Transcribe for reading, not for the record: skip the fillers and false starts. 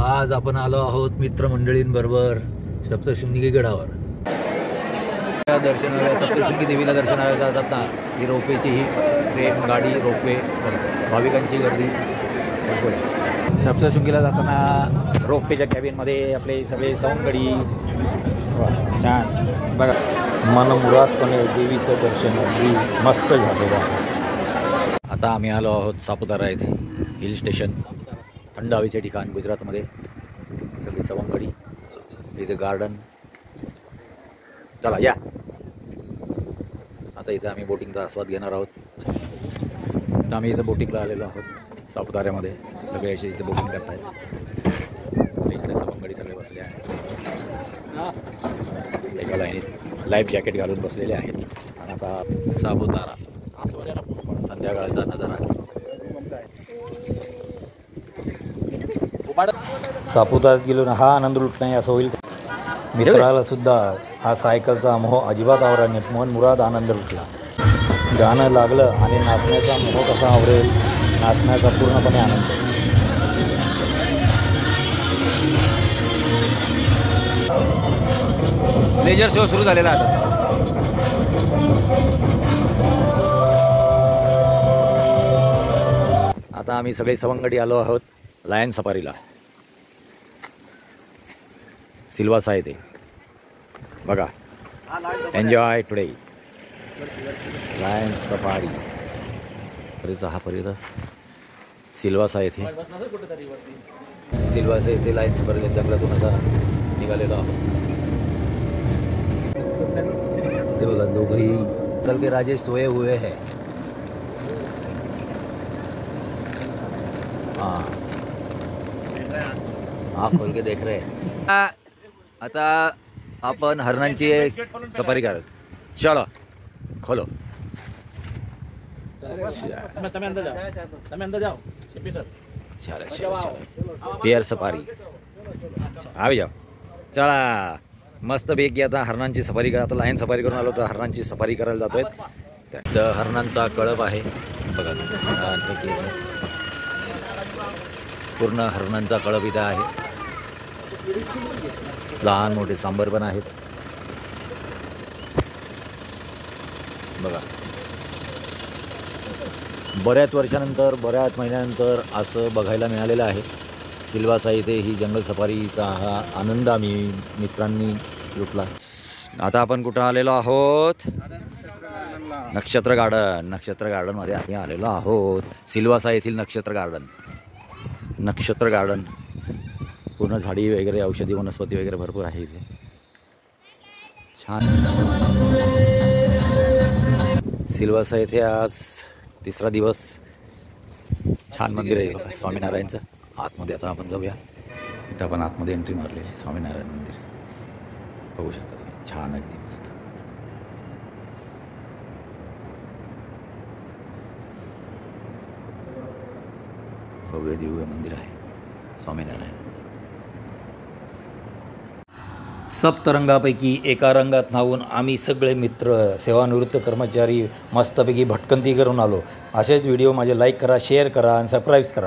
आज आपण आलो आहोत मित्रमंडळींबरोबर सप्तशृंगी गडावर दर्शनाला, सप्तशृंगी देवीला दर्शनाला जाताना ही रोपवेची ही ट्रेन गाडी रोपवे भाविकांची गर्दी भरपूर आहे। सप्तशृंगीला जाताना रोपवेच्या कॅबिनमध्ये आपले सगळे सवंगडी छान बघा, मनमुरादपणे देवीचं दर्शन अगदी मस्त झालेलं आहे। आता आम्ही आलो आहोत सापुतारा येथे, हिल स्टेशन, थंड हवेचे ठिकाण गुजरातमध्ये, सगळी सवंगडी, इथे गार्डन। चला या, आता इथं आम्ही बोटिंगचा आस्वाद घेणार आहोत। तर आम्ही इथं बोटिंगला आलेलो आहोत सापुताऱ्यामध्ये, सगळे असे इथे बोटिंग करतायत। इकडे सवंगडी सगळे बसले आहेत, एका लाईनीत लाईफ जॅकेट घालून बसलेले आहेत। आणि आता सापुतारा संध्याकाळचा नजारा, सापुताऱ्यात गेलो ना हा आनंद लुटला नाही असं होईल। मित्राला सुद्धा हा सायकलचा मोह अजिबात आवरला नाही, मन मुराद आनंद लुटला। गाणं लागलं आणि नाचण्याचा मोह कसा आवरेल, नाचण्याचा पूर्णपणे आनंद। लेजर शो सुरू झालेला आहे। आता आम्ही सगळे सवंगडी आलो आहोत लायन सफारीला, सिल्वासा येथे बघा। Enjoy today lion safari. हा पर्यटक सिल्वासा येथे, सिल्वासा येथे लायन सफारीला जंगलातून आता निघालेलो आहोत। ते बघा दोघंही चल के राजेश सोए हुए हैं। हाँ खोल के देख रहे हैं। आता आपण हरणांची सफारी करत, चलो खोलो। चलो पेयर सफारी आवी जाओ, चला मस्त पैकी आता हरणांची सफारी करा। आता लायन सफारी करून आलो तर हरणांची सफारी करायला जातोय। तर हरणांचा कळप आहे बघा, पूर्ण हरणांचा कळप इथं आहे। लहान मोठे सांबर पण आहेत बघा। बऱ्याच वर्षानंतर, बऱ्याच महिन्यानंतर असं बघायला मिळालेलं आहे। सिल्वासा येथे ही जंगल सफारीचा हा आनंद आम्ही मित्रांनी लुटला। आता आपण कुठं आलेलो आहोत, नक्षत्र गार्डन। नक्षत्र गार्डनमध्ये आम्ही आलेलो आहोत, सिल्वासा येथील नक्षत्र गार्डन। नक्षत्र गार्डन पूर्ण झाडी वगैरे, औषधी वनस्पती वगैरे भरपूर आहे इथे, छान। सिल्वासा येथे आज तिसरा दिवस, छान मंदिर आहे स्वामीनारायणचं। आतमध्ये आता आपण जाऊया, इथं आपण आतमध्ये एंट्री मारलेली स्वामीनारायण मंदिर बघू शकता तुम्ही, छान अगदी मस्त। भव्य दिव्य मंदिर आहे स्वामीनारायणाचं। सप्तरंगापैकी एका रंगात न्हावून आम्ही सगळे मित्र, सेवानिवृत्त कर्मचारी मस्तपैकी भटकंती करून आलो। असेच व्हिडिओ माझे लाईक करा, शेअर करा आणि सबस्क्राईब करा।